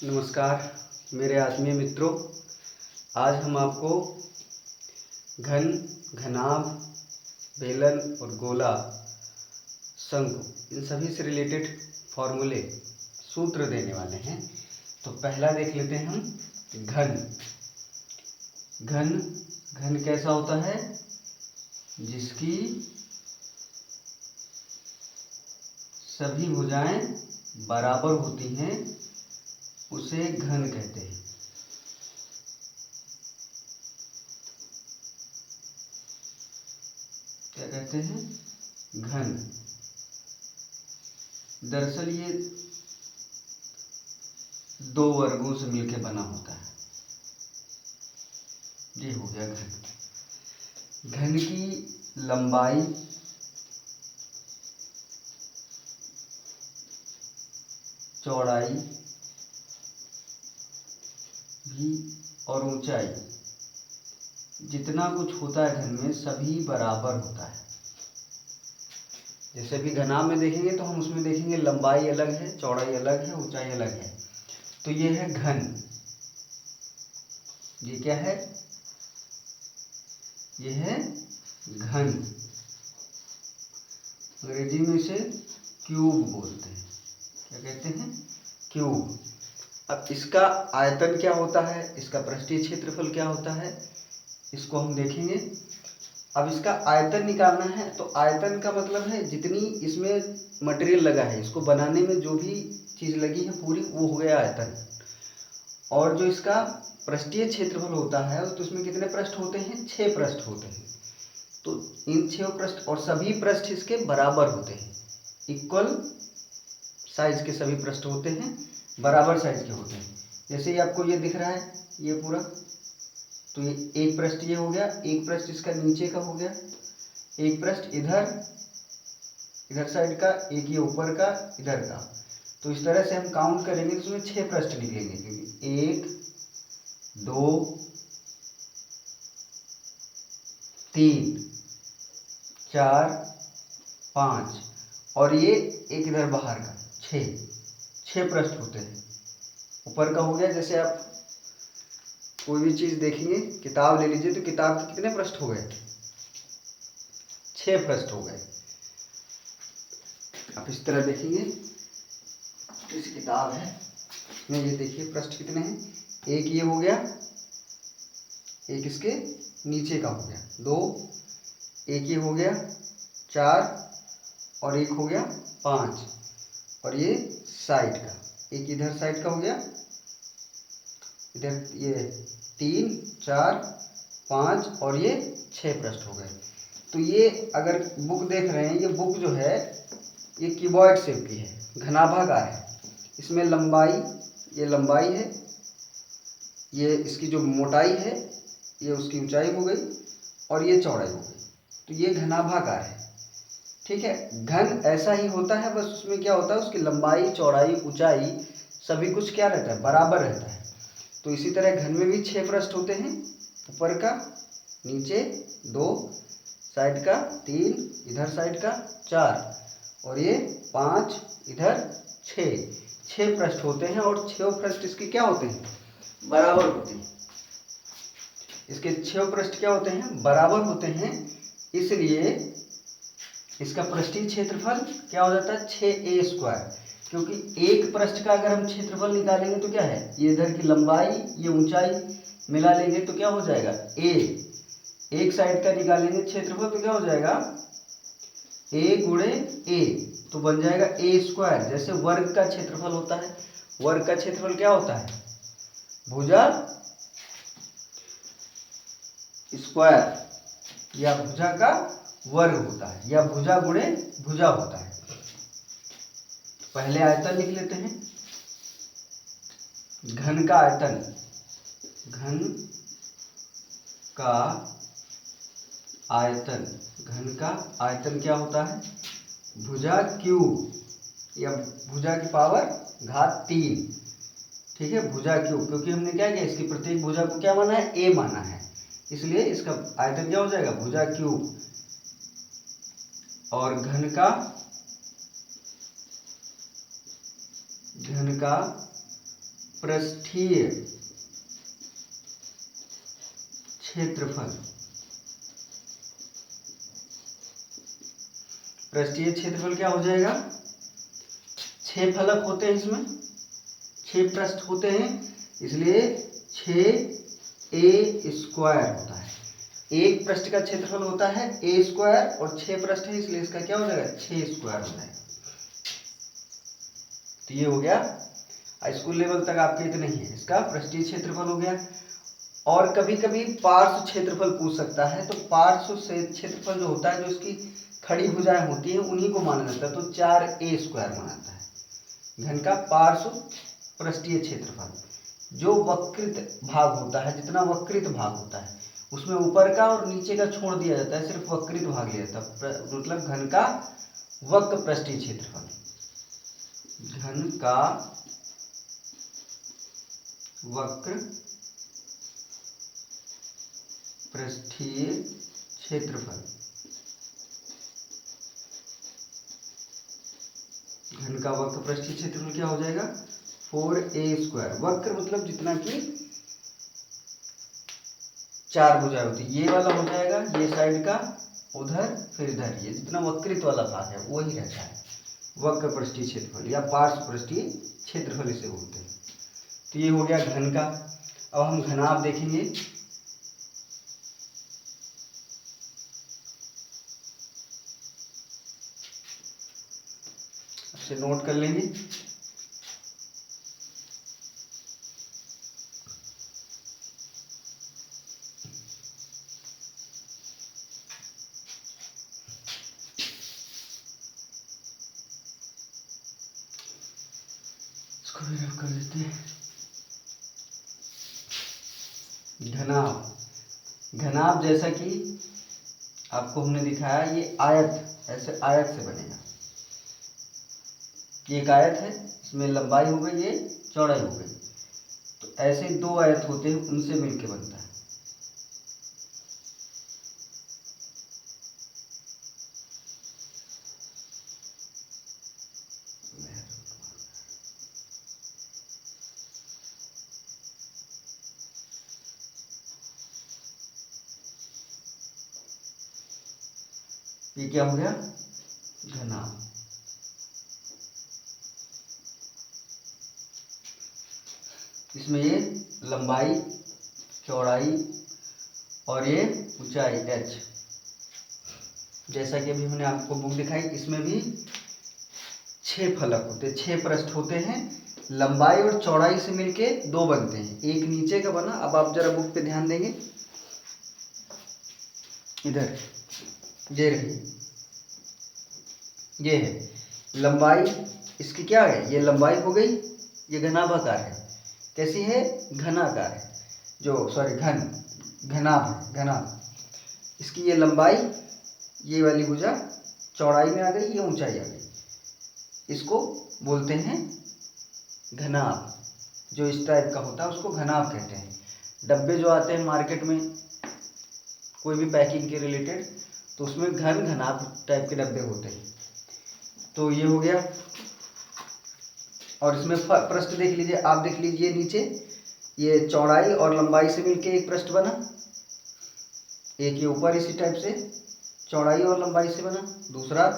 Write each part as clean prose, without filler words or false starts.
नमस्कार मेरे आत्मीय मित्रों। आज हम आपको घन, घनाभ, बेलन और गोला, शंकु इन सभी से रिलेटेड फॉर्मूले सूत्र देने वाले हैं। तो पहला देख लेते हैं हम घन। घन घन कैसा होता है? जिसकी सभी भुजाएं बराबर होती हैं उसे घन कहते हैं। क्या कहते हैं? घन। दरअसल ये दो वर्गों से मिलकर बना होता है। ये हो गया घन। घन की लंबाई चौड़ाई भी और ऊंचाई, जितना कुछ होता है घन में सभी बराबर होता है। जैसे भी घनाभ में देखेंगे तो हम उसमें देखेंगे लंबाई अलग है, चौड़ाई अलग है, ऊंचाई अलग है। तो ये है घन। ये क्या है? ये है घन। अंग्रेजी में इसे क्यूब बोलते हैं। क्या कहते हैं? क्यूब। अब इसका आयतन क्या होता है, इसका पृष्ठीय क्षेत्रफल क्या होता है, इसको हम देखेंगे। अब इसका आयतन निकालना है तो आयतन का मतलब है जितनी इसमें मटेरियल लगा है, इसको बनाने में जो भी चीज़ लगी है पूरी, वो हो गया आयतन। और जो इसका पृष्ठीय क्षेत्रफल होता है तो उसमें कितने पृष्ठ होते हैं? 6 पृष्ठ होते हैं। तो इन 6 पृष्ठ और सभी पृष्ठ इसके बराबर होते हैं, इक्वल साइज के सभी पृष्ठ होते हैं, बराबर साइज के होते हैं। जैसे ही आपको ये दिख रहा है ये पूरा, तो ये एक पृष्ठ ये हो गया, एक पृष्ठ इसका नीचे का हो गया, एक पृष्ठ इधर साइड का, एक ये ऊपर का, इधर का। तो इस तरह से हम काउंट करेंगे तो उसमें 6 पृष्ठ निकलेंगे, क्योंकि 1 2 3 4 5 और ये एक इधर बाहर का 6 पृष्ठ होते हैं। ऊपर का हो गया, जैसे आप कोई भी चीज देखेंगे, किताब ले लीजिए तो किताब के कितने पृष्ठ हो गए? 6 पृष्ठ हो गए। आप इस तरह देखेंगे, इस किताब है इसमें ये देखिए पृष्ठ कितने हैं? एक ये हो गया, एक इसके नीचे का हो गया 2, एक ये हो गया 4 और एक हो गया 5 और ये साइड का, एक इधर साइड का हो गया, इधर ये 3 4 5 और ये 6 पृष्ठ हो गए। तो ये अगर बुक देख रहे हैं, ये बुक जो है ये क्यूबॉइड शेप की है, घनाभागार है। इसमें लंबाई, ये लंबाई है, ये इसकी जो मोटाई है, ये उसकी ऊंचाई हो गई और ये चौड़ाई हो गई। तो ये घनाभागार है। ठीक है। घन ऐसा ही होता है, बस उसमें क्या होता है, उसकी लंबाई चौड़ाई ऊंचाई सभी कुछ क्या रहता है? बराबर रहता है। तो इसी तरह घन में भी 6 पृष्ठ होते हैं, ऊपर का, नीचे 2, साइड का 3, इधर साइड का 4 और ये 5, इधर 6 पृष्ठ होते हैं। और 6 पृष्ठ इसके क्या होते हैं? बराबर होते हैं। इसके 6 पृष्ठ क्या होते हैं? बराबर होते हैं। इसलिए इसका पृष्ठीय क्षेत्रफल क्या हो जाता है? 6a²। क्योंकि एक पृष्ठ का अगर हम क्षेत्रफल निकालेंगे तो क्या है? ये इधर की लंबाई, ये ऊंचाई मिला लेंगे तो क्या हो जाएगा? a। एक साइड का निकालेंगे क्षेत्रफल तो क्या हो जाएगा? a गुणे a, तो बन जाएगा a²। जैसे वर्ग का क्षेत्रफल होता है, वर्ग का क्षेत्रफल क्या होता है? भुजा स्क्वायर या भुजा का वर्ग होता है, या भुजा गुणे भुजा होता है। पहले आयतन लिख लेते हैं। घन का आयतन, घन का आयतन, घन का आयतन क्या होता है? भुजा क्यूब या भुजा की पावर घात 3। ठीक है, भुजा क्यूब, क्योंकि हमने क्या किया, इसकी प्रत्येक भुजा को क्या माना है? a माना है, इसलिए इसका आयतन क्या हो जाएगा? भुजा क्यूब। और घन का पृष्ठीय क्षेत्रफल। पृष्ठीय क्षेत्रफल क्या हो जाएगा? 6 फलक होते हैं, इसमें 6 पृष्ठ होते हैं, इसलिए 6a स्क्वायर होता है। एक पृष्ठ का क्षेत्रफल होता है a स्क्वायर और 6 पृष्ठ है, इसलिए इसका क्या हो जाएगा? 6 स्क्वायर हो जाएगा। तो ये हो गया, स्कूल लेवल तक आपके इतने ही है, इसका पृष्ठीय क्षेत्रफल हो गया। और कभी कभी पार्श्व क्षेत्रफल पूछ सकता है, तो पार्श्व क्षेत्रफल जो होता है, जो इसकी खड़ी भुजाएं होती हैं, उन्हीं को माना जाता है। तो 4a स्क्वायर माना जाता है घन का पार्श्व पृष्ठीय क्षेत्रफल। जो वक्रित भाग होता है, जितना वक्रित भाग होता है, उसमें ऊपर का और नीचे का छोड़ दिया जाता है, सिर्फ वक्रित भाग लिया जाता है। मतलब घन का वक्र पृष्ठीय क्षेत्रफल, घन का वक्र पृष्ठीय क्षेत्रफल, घन का वक्र पृष्ठीय क्षेत्रफल क्या हो जाएगा? 4a square. वक्र मतलब जितना कि 4 भुजाएं होती है, ये वाला हो जाएगा, ये साइड का, उधर, फिर इधर, ये जितना वक्रित वाला भाग है वही रहता है वक्र पृष्ठीय क्षेत्रफल या पार्श्व पृष्ठीय क्षेत्रफल इसे बोलते हैं। तो ये हो गया घन का। अब हम घनाभ देखेंगे। इसे नोट कर लेंगे। इसको भी रफ कर देते हैं। घनाभ, घनाभ जैसा कि आपको हमने दिखाया, ये आयत, ऐसे आयत से बनेगा। ये एक आयत है, इसमें लंबाई हो गई, ये चौड़ाई हो गई, तो ऐसे 2 आयत होते हैं, उनसे मिलके बनता है। ये क्या हो गया? घनाभ। इसमें ये लंबाई, चौड़ाई और ये ऊंचाई h, जैसा कि अभी मैंने आपको बुक दिखाई, इसमें भी 6 फलक होते हैं, 6 पृष्ठ होते हैं। लंबाई और चौड़ाई से मिलके 2 बनते हैं, एक नीचे का बना। अब आप जरा बुक पे ध्यान देंगे, इधर ये रही, ये है लंबाई, इसकी क्या है? ये लंबाई हो गई, ये घनाभाकार है। कैसी है? घनाकार है, जो सॉरी घनाभ है, घनाभ। इसकी ये लंबाई, ये वाली भुजा चौड़ाई में आ गई, ये ऊंचाई आ गई, इसको बोलते हैं घनाभ। जो इस टाइप का होता है उसको घनाभ कहते हैं। डब्बे जो आते हैं मार्केट में कोई भी पैकिंग के रिलेटेड, तो उसमें घनाभ टाइप के डब्बे होते हैं। तो ये हो गया। और इसमें पृष्ठ देख लीजिए, आप देख लीजिए नीचे, ये चौड़ाई और लंबाई से मिलके एक पृष्ठ बना, एक ये ऊपर इसी टाइप से चौड़ाई और लंबाई से बना, दूसरा।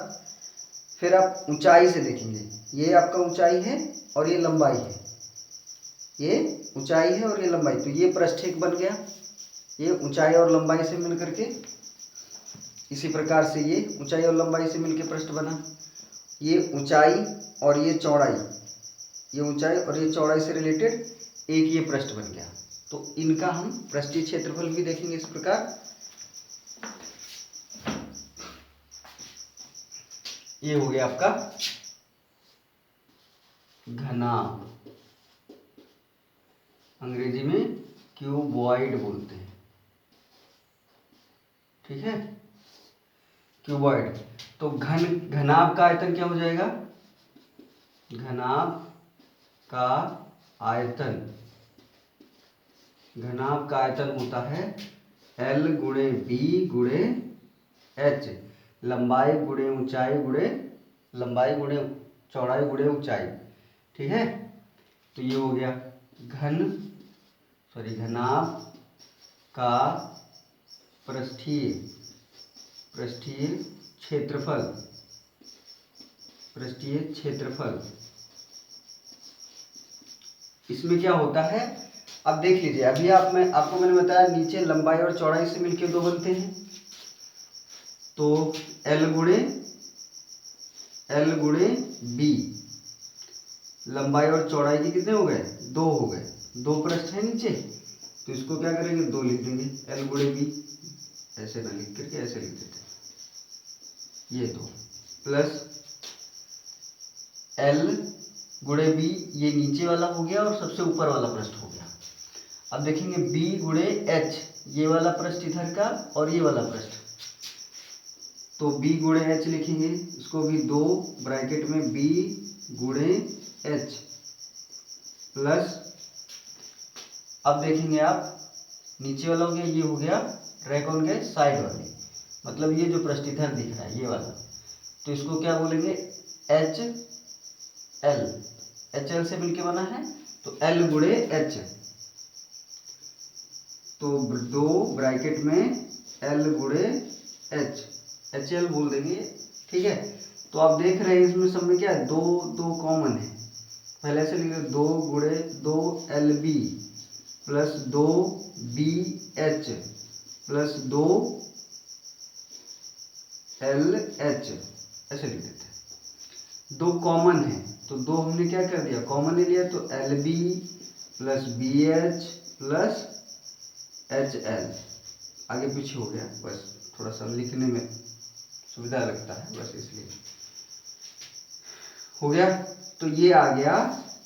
फिर आप ऊंचाई से देखेंगे, ये आपका ऊंचाई है और ये लंबाई है, ये ऊंचाई है और ये लंबाई, तो ये पृष्ठ एक बन गया, ये ऊंचाई और लंबाई से मिल करके। इसी प्रकार से ये ऊंचाई और लंबाई से मिलके पृष्ठ बना, ये ऊंचाई और ये चौड़ाई, ये ऊंचाई और ये चौड़ाई से रिलेटेड एक ये पृष्ठ बन गया। तो इनका हम पृष्ठीय क्षेत्रफल भी देखेंगे इस प्रकार। ये हो गया आपका घनाभ, अंग्रेजी में क्यूबॉइड बोलते हैं, ठीक है, क्यूबॉइड। तो घनाभ का आयतन क्या हो जाएगा? घनाभ का आयतन, घनाभ का आयतन होता है L गुणे B गुणे H, लंबाई गुणे ऊंचाई गुणे लंबाई गुणे चौड़ाई गुणे ऊंचाई, ठीक है। तो ये हो गया। घनाभ का पृष्ठीय क्षेत्रफल। इसमें क्या होता है, अब देख लीजिए, अभी आपको मैंने बताया नीचे लंबाई और चौड़ाई से मिलके दो बनते हैं, तो L गुणे बी, लंबाई और चौड़ाई के कितने हो गए, 2 हो गए, 2 पृष्ठ है नीचे, तो इसको क्या करेंगे, 2 लिख देंगे, L गुणे बी, ऐसे ना लिख करके ऐसे लिख देते हैं, ये 2 प्लस L गुणे बी, ये नीचे वाला हो गया और सबसे ऊपर वाला पृष्ठ हो गया। अब देखेंगे B गुणे H, ये वाला पृष्ठ इधर का और ये वाला पृष्ठ, तो B गुणे H लिखेंगे, इसको भी 2 ब्रैकेट में B गुणे H प्लस, अब देखेंगे आप नीचे वाला हो गया, ये हो गया रह कौन गए, साइड वाले, मतलब ये जो पृष्ठ इधर दिख रहा है ये वाला, तो इसको क्या बोलेंगे, HL से मिलके बना है, तो L गुणे H, तो 2 ब्रैकेट में L गुणे H, HL बोल देंगे, ठीक है। तो आप देख रहे हैं इसमें सब में क्या है, 2 कॉमन है, पहले से लिख 2 गुणे 2 LB plus 2 BH plus 2 LH, ऐसे लिख देते हैं, 2 कॉमन है, तो 2 हमने क्या कर दिया, कॉमन ले लिया, तो LB plus BH plus HL, आगे पीछे हो गया, बस थोड़ा सा लिखने में सुविधा लगता है, बस इसलिए हो गया। तो ये आ गया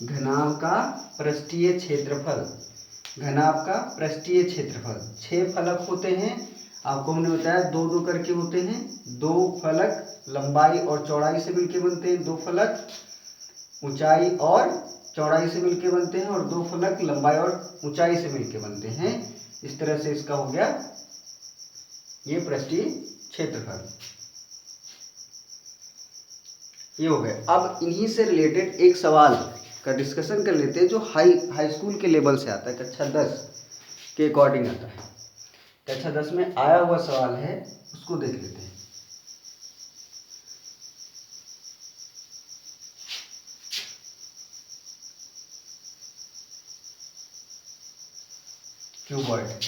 घनाभ का पृष्ठीय क्षेत्रफल। घनाभ का पृष्ठीय क्षेत्रफल, 6 फलक होते हैं, आपको हमने बताया 2-2 करके होते हैं, 2 फलक लंबाई और चौड़ाई से मिलके बनते हैं, 2 फलक ऊंचाई और चौड़ाई से मिलके बनते हैं, और 2 फलक लंबाई और ऊंचाई से मिलके बनते हैं। इस तरह से इसका हो गया ये पृष्ठीय क्षेत्रफल, ये हो गए। अब इन्हीं से रिलेटेड एक सवाल का डिस्कशन कर लेते हैं जो हाई स्कूल के लेवल से आता है, कक्षा 10 के अकॉर्डिंग आता है। कक्षा 10 में आया हुआ सवाल है, उसको देख लेते हैं। क्यूबॉइड,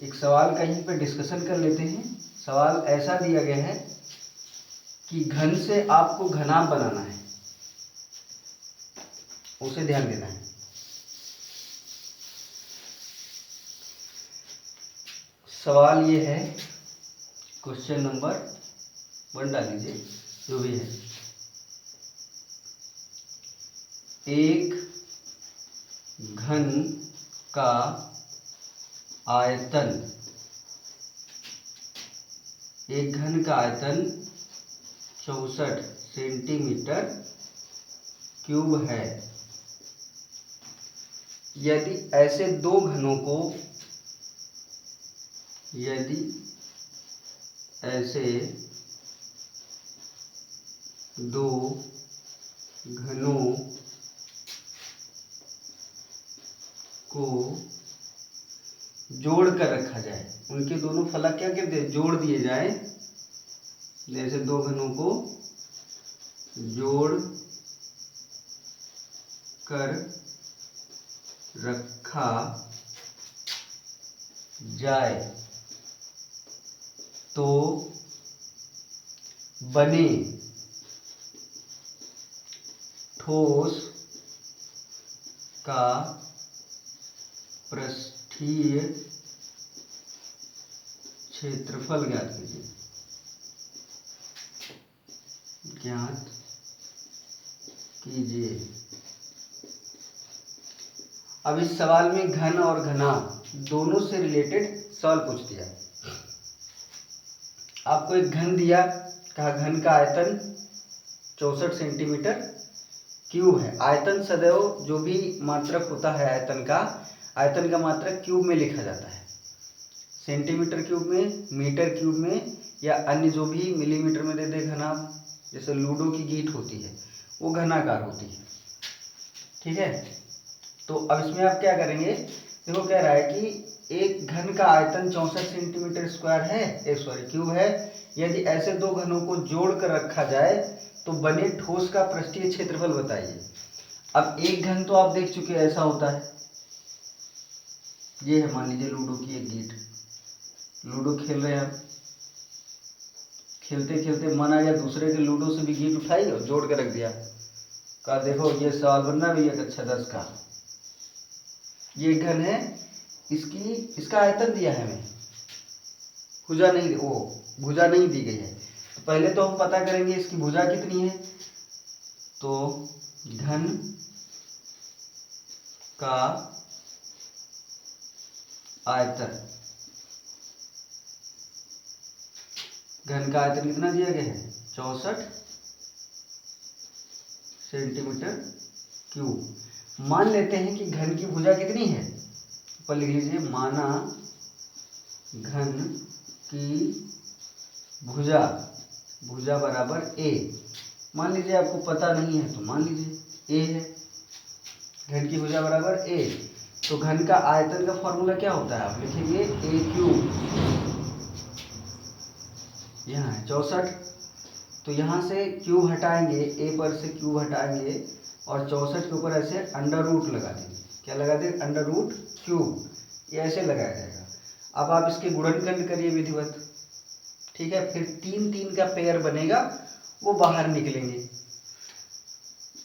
एक सवाल का यहीं पे डिस्कशन कर लेते हैं। सवाल ऐसा दिया गया है कि घन से आपको घनाभ बनाना है, उसे ध्यान देना है। सवाल ये है, क्वेश्चन नंबर 1 डाल लीजिए जो भी है, एक घन का आयतन, एक घन का आयतन 64 सेंटीमीटर क्यूब है। यदि ऐसे 2 घनों को, यदि ऐसे 2 घनों को जोड़ कर रखा जाए, उनके दोनों फलक क्या कहते हैं, जोड़ दिए जाए, जैसे 2 घनों को जोड़ कर रखा जाए तो बने ठोस का पृष्ठीय क्षेत्रफल ज्ञात कीजिए, ज्ञात कीजिए। अब इस सवाल में घन और घनाभ दोनों से रिलेटेड सवाल पूछ दिया। आपको एक घन दिया, कहा घन का आयतन 64 सेंटीमीटर क्यूब है। आयतन सदैव जो भी मात्रक होता है आयतन का मात्रक क्यूब में लिखा जाता है, सेंटीमीटर क्यूब में, मीटर क्यूब में, या अन्य जो भी मिलीमीटर में दे दे घनाभ, जैसे लूडो की गीट होती है वो घनाकार होती है, ठीक है। तो अब इसमें आप क्या करेंगे, देखो कह रहा है कि एक घन का आयतन 64 सेंटीमीटर स्क्वायर है, क्यूब है। यदि ऐसे दो घनों को जोड़ कर रखा जाए तो बने ठोस का पृष्ठीय क्षेत्रफल बताइए। अब एक घन तो आप देख चुके हैं ऐसा होता है, ये है मान लीजिए लूडो की एक गीट, लूडो खेल रहे हैं आप, खेलते खेलते मन आ गया दूसरे के लूडो से भी गीट उठाई और जोड़ के रख दिया, कहा देखो ये सवाल बन रहा है भैया कक्षा 10 का, ये घन है, इसका आयतन दिया है हमें, भुजा नहीं दी गई है। तो पहले तो हम पता करेंगे इसकी भुजा कितनी है, तो घन का आयतन, घन का आयतन कितना दिया गया है 64 सेंटीमीटर क्यूब। मान लेते हैं कि घन की भुजा कितनी है, ऊपर लिख लीजिए, माना घन की भुजा बराबर ए। मान लीजिए आपको पता नहीं है तो मान लीजिए ए है, घन की भुजा बराबर ए। तो घन का आयतन का फॉर्मूला क्या होता है, आप लिखेंगे ए क्यूब, यहाँ है 64, तो यहाँ से क्यूब हटाएंगे, ए पर से क्यूब हटाएंगे और 64 के ऊपर ऐसे अंडर रूट लगा देंगे, क्या लगा देंगे, अंडर रूट क्यूब, ये ऐसे लगाया जाएगा। अब आप इसके गुणनखंड करिए विधिवत, ठीक है, फिर 3 3 का पेयर बनेगा, वो बाहर निकलेंगे।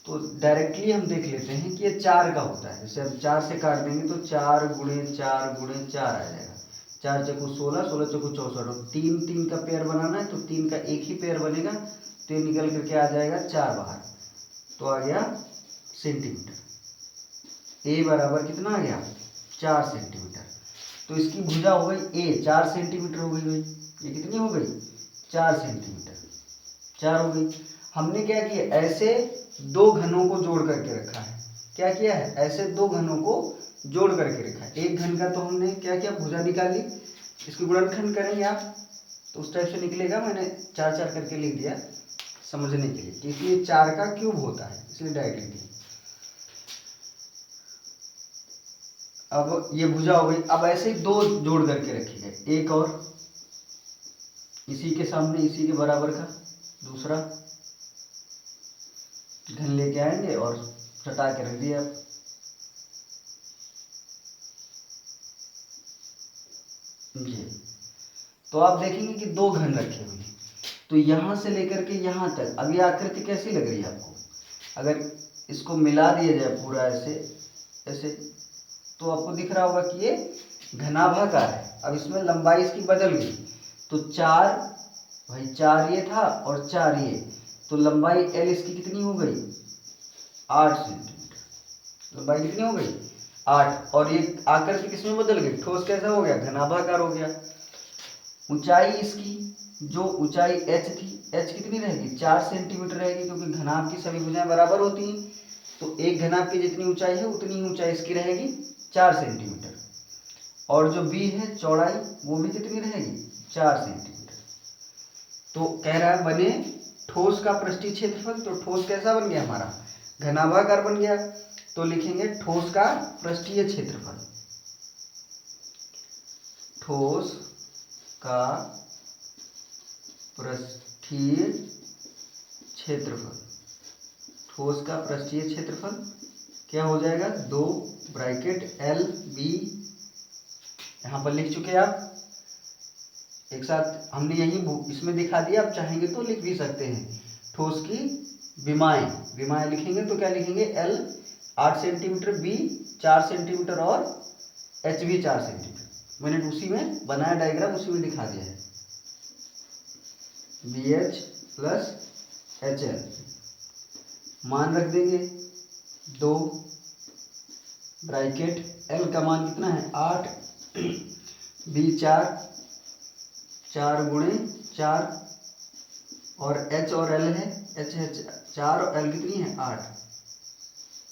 तो डायरेक्टली हम देख लेते हैं कि ये 4 का होता है, जैसे हम 4 से काट देंगे तो 4 गुणे 4 गुणे 4 आ जाएगा, 4 चक्कू 16, 16 चक्कू 64, और 3 3 का पेयर बनाना है तो 3 का एक ही पेयर बनेगा, तो ये निकल करके आ जाएगा 4 बाहर, तो आ गया सेंटीमीटर। ए बराबर कितना आ गया 4 सेंटीमीटर। तो इसकी भुजा हो गई ए, 4 सेंटीमीटर हो गई भाई, ये कितनी हो गई 4 सेंटीमीटर, 4 हो गई। हमने क्या किया, ऐसे दो घनों को जोड़ करके रखा है, क्या किया है, ऐसे दो घनों को जोड़ करके रखा है। एक घन का तो हमने क्या किया, भुजा निकाली, इसकी गुणनखंड करेंगे आप तो उस टाइप से निकलेगा, मैंने 4 4 करके लिख दिया समझने के लिए, क्योंकि ये 4 का क्यूब होता है इसलिए डायरेक्ट लिख दिया। अब ये भुजा हो गई, अब ऐसे दो जोड़ करके रखेंगे, एक और इसी के सामने इसी के बराबर का दूसरा घन लेके आएंगे और सटा के रख दिया। जी, तो आप देखेंगे कि दो घन रखे हुए हैं, तो यहां से लेकर के यहां तक, अब ये आकृति कैसी लग रही है आपको, अगर इसको मिला दिया जाए पूरा ऐसे ऐसे तो आपको दिख रहा होगा कि ये घनाभाकार है। अब इसमें लंबाई इसकी बदल गई, तो 4 भाई 4 ये था और 4 ये, तो लंबाई एल इसकी कितनी हो गई 8 सेंटीमीटर, लंबाई कितनी हो गई 8, और ये आकृति किसमें बदल गई, ठोस कैसा हो गया, घनाभाकार हो गया। ऊंचाई इसकी, जो ऊंचाई h थी, h कितनी रहेगी 4 सेंटीमीटर रहेगी, क्योंकि घनाभ की सभी भुजाएं बराबर होती हैं, तो एक घनाभ की जितनी ऊंचाई है उतनी ऊंचाई इसकी रहेगी 4 सेंटीमीटर, और जो b है चौड़ाई वो भी कितनी रहेगी 4 सेंटीमीटर। तो कह रहा है बने ठोस का पृष्ठीय क्षेत्रफल, तो ठोस कैसा बन गया हमारा, घनाभाकार बन गया, तो लिखेंगे ठोस का पृष्ठीय क्षेत्रफल, ठोस का पृष्ठीय क्षेत्रफल, ठोस का पृष्ठीय क्षेत्रफल क्या हो जाएगा, 2 ब्रैकेट एल बी, यहां पर लिख चुके आप एक साथ, हमने यही इसमें दिखा दिया, आप चाहेंगे तो लिख भी सकते हैं। ठोस की विमाएं लिखेंगे तो क्या लिखेंगे, एल 8 सेंटीमीटर, बी 4 सेंटीमीटर और एच भी 4 सेंटीमीटर, मैंने उसी में बनाया डायग्राम, उसी में दिखा दिया है, B H plus H L, मान रख देंगे 2 ब्रैकेट एल का मान कितना है 8, बी 4 गुणे 4, और एच और एल है, एच है 4 और एल कितनी है 8,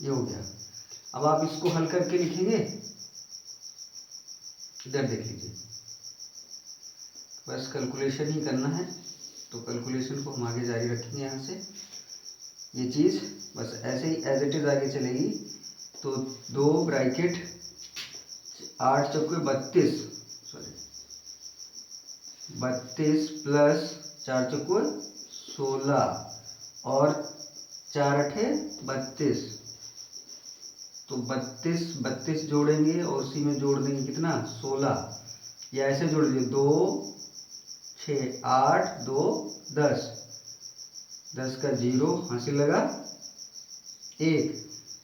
ये हो गया। अब आप इसको हल करके लिखेंगे, इधर देख लीजिए, बस कैलकुलेशन ही करना है, तो कैलकुलेशन को हम आगे जारी रखेंगे यहाँ से, ये चीज़ बस ऐसे ही एज इट इज़ आगे चलेगी। तो 2 ब्रैकेट 8 चौके 32, सॉरी 32 प्लस 4 चौके 16 और 4 अठे 32, तो 32 जोड़ेंगे और उसी में जोड़ देंगे कितना 16, या ऐसे जोड़ दीजिए 2 6 8 2 10, 10 का 0 हासिल लगा 1,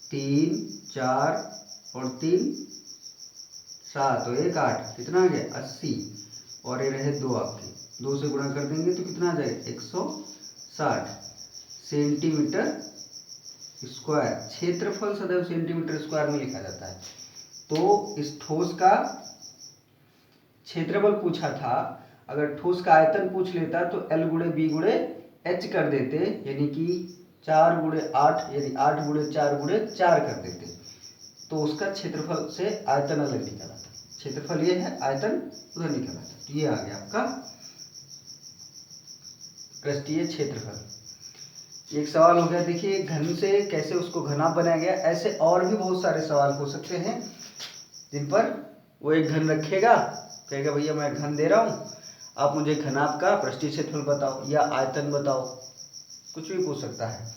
3 4 और 3 7 और 1 8, कितना आ गया 80, और ये रहे 2 आपके, 2 से गुणा कर देंगे तो कितना आ जाएगा 160 सेंटीमीटर स्क्वायर। क्षेत्रफल सदैव सेंटीमीटर स्क्वायर में लिखा जाता है। तो इस ठोस का क्षेत्रफल पूछा था, अगर ठोस का आयतन पूछ लेता तो L गुणे B गुणे H कर देते, यानी कि 4 गुणे 8 यानी 8 गुणे 4 गुणे 4 कर देते, तो उसका क्षेत्रफल से आयतन अलग निकला था। क्षेत्रफल ये है, आयतन उधर निकला था। तो ये आ गया आपका पृष्ठीय क्षेत्रफल। एक सवाल हो गया, देखिए घन से कैसे उसको घनाभ बनाया गया। ऐसे और भी बहुत सारे सवाल हो सकते हैं जिन पर वो एक घन रखेगा, कहेगा भैया मैं घन दे रहा हूँ, आप मुझे घनाभ का पृष्ठीय क्षेत्रफल बताओ या आयतन बताओ, कुछ भी पूछ सकता है।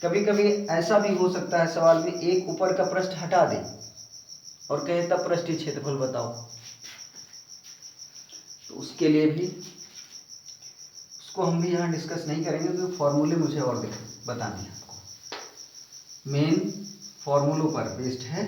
कभी कभी ऐसा भी हो सकता है सवाल में, एक ऊपर का पृष्ठ हटा दे और कहे तब पृष्ठीय क्षेत्रफल बताओ, तो उसके लिए भी उसको हम भी यहाँ डिस्कस नहीं करेंगे, क्योंकि फॉर्मूले मुझे और बताने हैं आपको, मेन फॉर्मूलों पर बेस्ड है।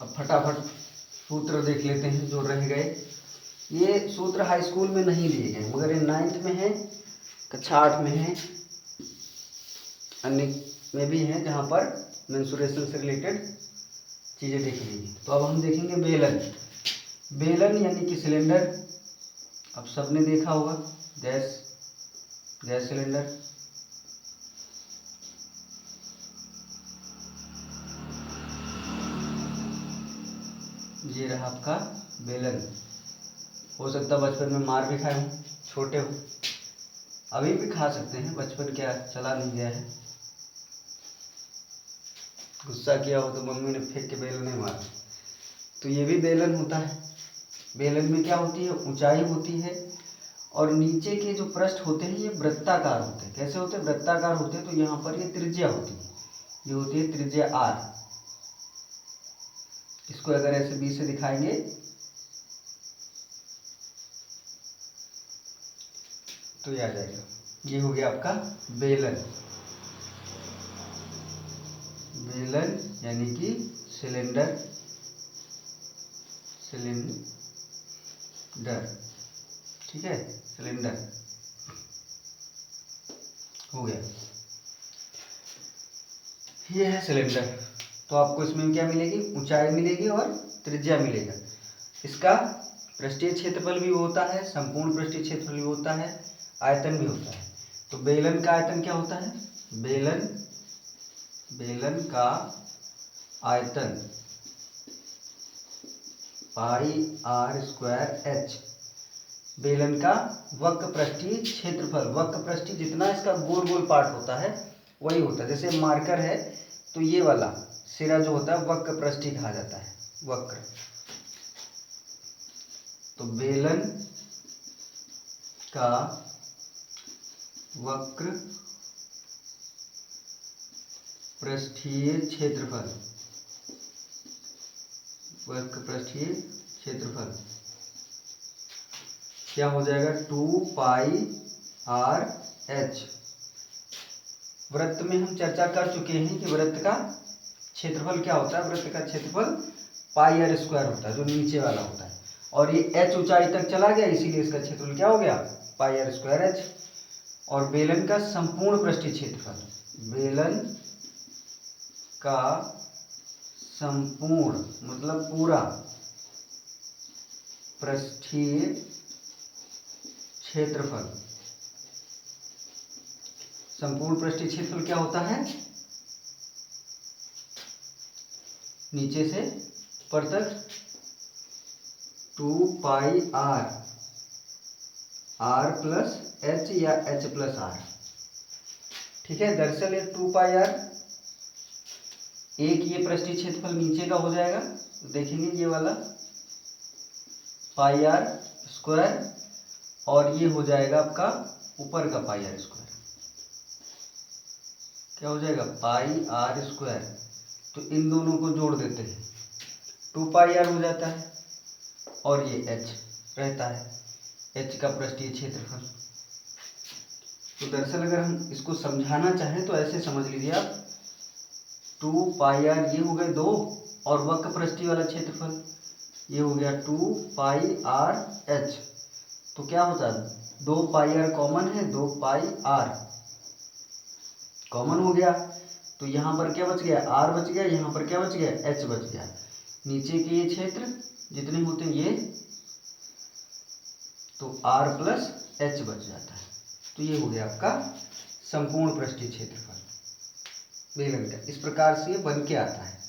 अब फटाफट सूत्र देख लेते हैं जो रह गए। ये सूत्र हाई स्कूल में नहीं दिए गए, मगर ये 9th में है, कक्षा 8 में है, अन्य में भी हैं जहाँ पर मेंसुरेशन से रिलेटेड चीज़ें देखी गई हैं। तो अब हम देखेंगे बेलन। बेलन यानी कि सिलेंडर, अब सबने देखा होगा, गैस सिलेंडर। ये रहा आपका बेलन। हो सकता है बचपन में मार भी खाए हों, छोटे हो, अभी भी खा सकते हैं, बचपन क्या चला नहीं गया है। गुस्सा किया हो तो मम्मी ने फेंक के बेलन नहीं मारा। तो ये भी बेलन होता है। बेलन में क्या होती है, ऊंचाई होती है, और नीचे के जो पृष्ठ होते हैं ये वृत्ताकार होते हैं। कैसे होते हैं, वृत्ताकार होते हैं। तो यहाँ पर ये त्रिज्या होती है, ये होती है त्रिज्या R। इसको अगर ऐसे B से दिखाएंगे तो ये आ जाएगा, ये हो गया आपका बेलन। बेलन यानी कि सिलेंडर, ठीक है, सिलेंडर हो गया। ये है सिलेंडर। तो आपको इसमें क्या मिलेगी, ऊंचाई मिलेगी और त्रिज्या मिलेगा। इसका पृष्ठीय क्षेत्रफल भी होता है, संपूर्ण पृष्ठीय क्षेत्रफल भी होता है, आयतन भी होता है। तो बेलन का आयतन क्या होता है, बेलन का आयतन πr²h। बेलन का वक्र पृष्ठीय क्षेत्रफल, वक्र पृष्ठीय जितना इसका गोल गोल पार्ट होता है वही होता है। जैसे मार्कर है तो ये वाला सिरा जो होता है वक्र पृष्ठीय कहा जाता है, वक्र। तो बेलन का वक्र पृष्ठीय क्षेत्रफल, वक्र पृष्ठीय क्षेत्रफल क्या हो जाएगा, 2πr/h। वृत्त में हम चर्चा कर चुके हैं कि वृत्त का क्षेत्रफल क्या होता है। वृत्त का क्षेत्रफल πr² होता है, जो नीचे वाला होता है, और ये h ऊंचाई तक चला गया, इसीलिए इसका क्षेत्रफल क्या हो गया, πr²h। और बेलन का संपूर्ण पृष्ठीय क्षेत्रफल, बेलन का संपूर्ण मतलब पूरा पृष्ठीय क्षेत्रफल, संपूर्ण पृष्ठीय क्षेत्रफल क्या होता है, नीचे से ऊपर तक 2 पाई आर प्लस एच या एच प्लस आर। ठीक है, दरअसल ये 2 पाई आर, एक ये पृष्ठीय क्षेत्रफल नीचे का हो जाएगा, देखेंगे ये वाला पाई आर स्क्वायर, और ये हो जाएगा आपका ऊपर का पाई आर स्क्वायर। क्या हो जाएगा, पाई आर स्क्वायर। तो इन दोनों को जोड़ देते हैं, 2 पाई आर हो जाता है, और ये एच रहता है, एच का पृष्ठीय क्षेत्रफल। तो दरअसल अगर हम इसको समझाना चाहें तो ऐसे समझ लीजिए आप, 2 पाई आर ये हो गए 2, और वक्र पृष्ठीय वाला क्षेत्रफल ये हो गया 2 पाई आर एच। तो क्या होता है, 2 पाई आर कॉमन है, 2 पाई आर कॉमन हो गया, तो यहाँ पर क्या बच गया, आर बच गया, यहाँ पर क्या बच गया, एच बच गया। नीचे के ये क्षेत्र जितने होते हैं ये, तो आर प्लस एच बच जाता है। तो ये हो गया आपका संपूर्ण पृष्ठीय क्षेत्रफल बेलन का। इस प्रकार से ये बन के आता है।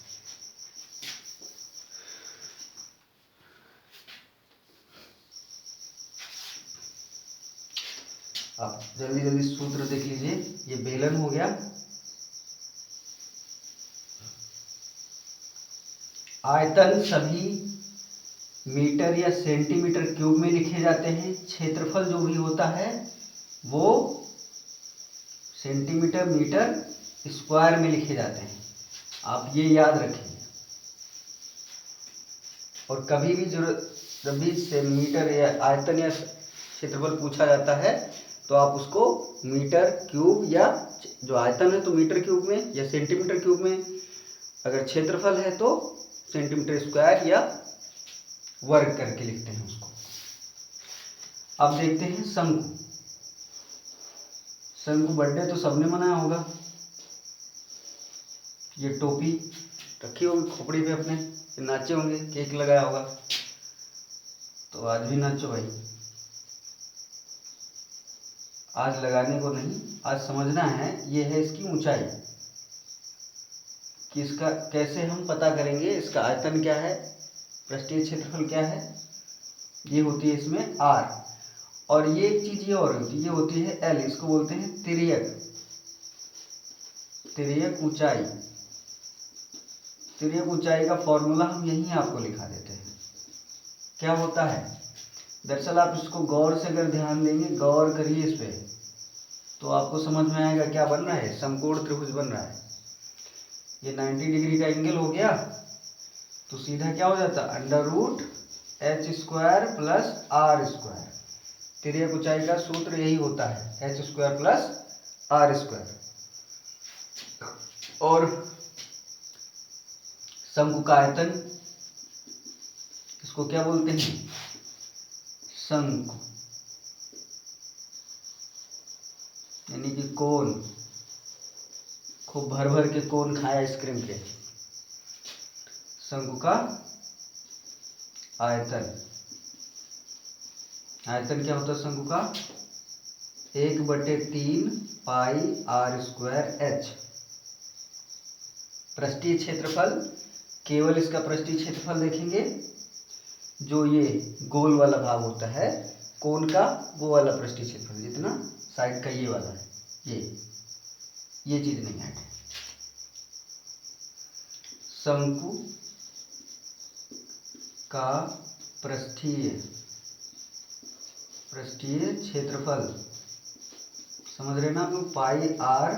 अब जल्दी जल्दी सूत्र देख लीजिए, ये बेलन हो गया, आयतन सभी मीटर या सेंटीमीटर क्यूब में लिखे जाते हैं, क्षेत्रफल जो भी होता है वो सेंटीमीटर मीटर स्क्वायर में लिखे जाते हैं, आप ये याद रखिए। और कभी भी जब भी मीटर या आयतन या क्षेत्रफल पूछा जाता है तो आप उसको मीटर क्यूब, या जो आयतन है तो मीटर क्यूब में या सेंटीमीटर क्यूब में, अगर क्षेत्रफल है तो सेंटीमीटर स्क्वायर या वर्ग करके लिखते हैं उसको। अब देखते हैं शंकु। शंकु बर्थडे तो सबने मनाया होगा, ये टोपी रखी होगी खोपड़ी पे अपने, नाचे होंगे, केक लगाया होगा, तो आज भी नाचो भाई। आज लगाने को नहीं, आज समझना है ये है इसकी ऊंचाई, कि इसका कैसे हम पता करेंगे, इसका आयतन क्या है, पृष्ठीय क्षेत्रफल क्या है, ये होती है इसमें आर। और ये एक चीज ये और होती है, ये होती है एल, इसको बोलते हैं तिर्यक, तिर्यक ऊंचाई। तिर्यक ऊंचाई का फॉर्मूला हम यहीं आपको लिखा देते हैं। क्या होता है, दरअसल आप इसको गौर से अगर ध्यान देंगे, गौर करिए इस पे, तो आपको समझ में आएगा क्या बन रहा है, समकोण त्रिभुज बन रहा है। ये 90 डिग्री का एंगल हो गया, तो सीधा क्या हो जाता है, under root H square plus R square. तिर्यक ऊंचाई का सूत्र यही होता है, H square plus R square. और शंकु का आयतन, इसको क्या बोलते हैं, शंकु, यानी कि कोन, खूब भर भर के कोन खाया आइसक्रीम के। शंकु का आयतन, आयतन क्या होता है शंकु का, 1/3 पाई आर स्क्वायर एच। पृष्ठीय क्षेत्रफल, केवल इसका पृष्ठीय क्षेत्रफल देखेंगे, जो ये गोल वाला भाग होता है कोन का, वो वाला पृष्ठीय क्षेत्रफल, जितना साइड का ये वाला है, ये चीज नहीं है। शंकु का पृष्ठीय क्षेत्रफल, समझ रहे ना आप लोग, पाई आर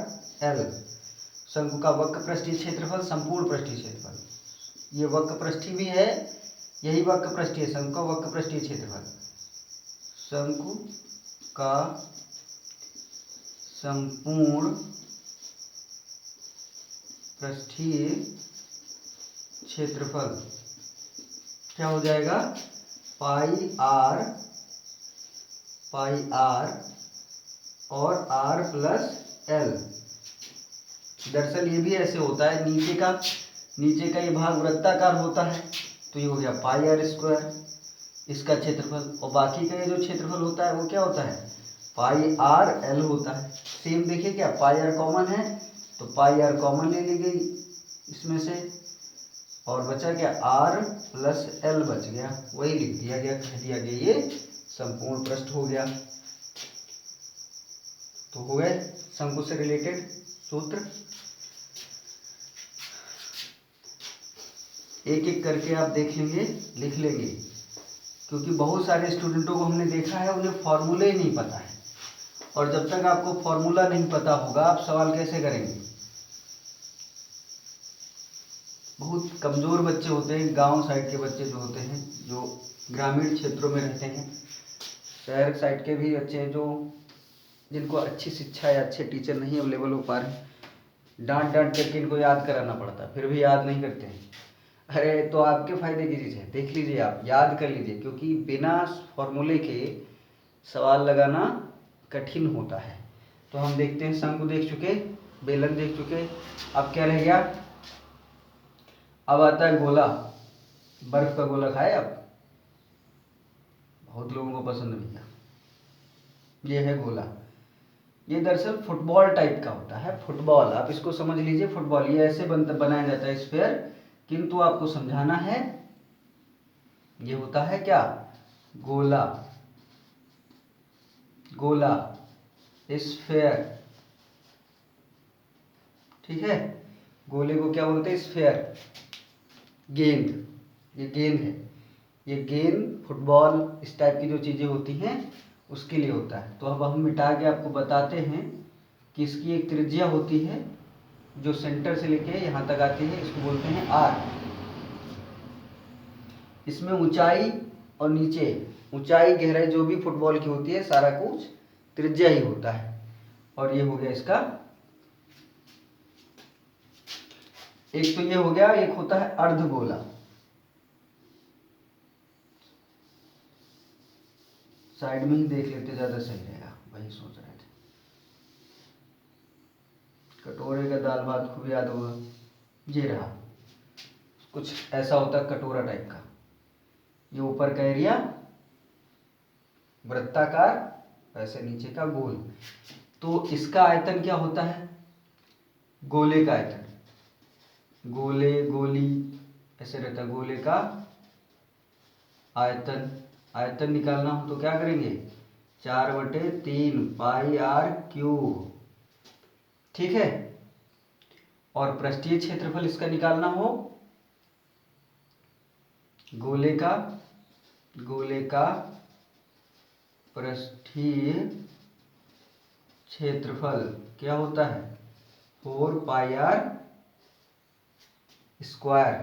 एल। शंकु का वक्र पृष्ठीय क्षेत्रफल, संपूर्ण पृष्ठीय क्षेत्रफल, ये वक्र पृष्ठीय भी है, यही वक्र पृष्ठीय, शंकु का वक्र पृष्ठीय क्षेत्रफल। शंकु का संपूर्ण पृष्ठीय क्षेत्रफल क्या हो जाएगा, पाई आर और आर प्लस एल। दरअसल ये भी ऐसे होता है, नीचे का ये भाग वृत्ताकार होता है, तो ये हो गया पाई आर स्क्वायर इसका क्षेत्रफल, और बाकी का ये जो क्षेत्रफल होता है वो क्या होता है, पाई आर एल होता है। सेम देखिए क्या पाई आर कॉमन है, तो पाई आर कॉमन ले ली गई इसमें से, और बचा क्या आर प्लस एल बच गया, वही लिख दिया गया, कह दिया गया ये संपूर्ण पृष्ठ हो गया। तो हो गए शंकु से रिलेटेड सूत्र। एक एक करके आप देख लेंगे, लिख लेंगे, क्योंकि बहुत सारे स्टूडेंटों को हमने देखा है उन्हें फॉर्मूले ही नहीं पता है, और जब तक आपको फॉर्मूला नहीं पता होगा आप सवाल कैसे करेंगे। बहुत कमज़ोर बच्चे होते हैं, गांव साइड के बच्चे जो होते हैं, जो ग्रामीण क्षेत्रों में रहते हैं, शहर साइड के भी बच्चे हैं जो जिनको अच्छी शिक्षा या अच्छे टीचर नहीं अवेलेबल हो पा रहे, डांट डांट करके इनको याद कराना पड़ता, फिर भी याद नहीं करते हैं। अरे तो आपके फायदे की चीज़ है, देख लीजिए, आप याद कर लीजिए, क्योंकि बिना फॉर्मूले के सवाल लगाना कठिन होता है। तो हम देखते हैं, शंकु देख चुके, बेलन देख चुके, अब क्या रह गया, अब आता है गोला। बर्फ का गोला खाए आप, बहुत लोगों को पसंद नहीं है। ये है गोला, ये दरअसल फुटबॉल टाइप का होता है, फुटबॉल आप इसको समझ लीजिए, फुटबॉल ये ऐसे बनाया जाता है स्फीयर, किंतु आपको समझाना है ये होता है क्या, गोला, गोला स्फीयर, ठीक है। गोले को क्या बोलते हैं, स्फीयर, गेंद, ये गेंद है, ये गेंद फुटबॉल इस टाइप की जो चीज़ें होती हैं उसके लिए होता है। तो अब हम मिटा के आपको बताते हैं कि इसकी एक त्रिज्या होती है जो सेंटर से लेके यहाँ तक आती है, इसको बोलते हैं आर। इसमें ऊंचाई और नीचे, ऊंचाई गहराई जो भी फुटबॉल की होती है सारा कुछ त्रिज्या ही होता है। और ये हो गया इसका, एक तो ये हो गया, एक होता है अर्धगोला, साइड में ही देख लेते ज्यादा सही रहेगा, वही सोच रहे थे। कटोरे का दाल भात खूब याद होगा, ये रहा, कुछ ऐसा होता है कटोरा टाइप का, ये ऊपर का एरिया वृत्ताकार, वैसे नीचे का गोल। तो इसका आयतन क्या होता है, गोले का आयतन, गोले गोली ऐसे रहता है, गोले का आयतन, आयतन निकालना हो तो क्या करेंगे, 4/3 पाई आर क्यूब, ठीक है। और पृष्ठीय क्षेत्रफल इसका निकालना हो, गोले का पृष्ठीय क्षेत्रफल क्या होता है, 4 पाई आर स्क्वायर।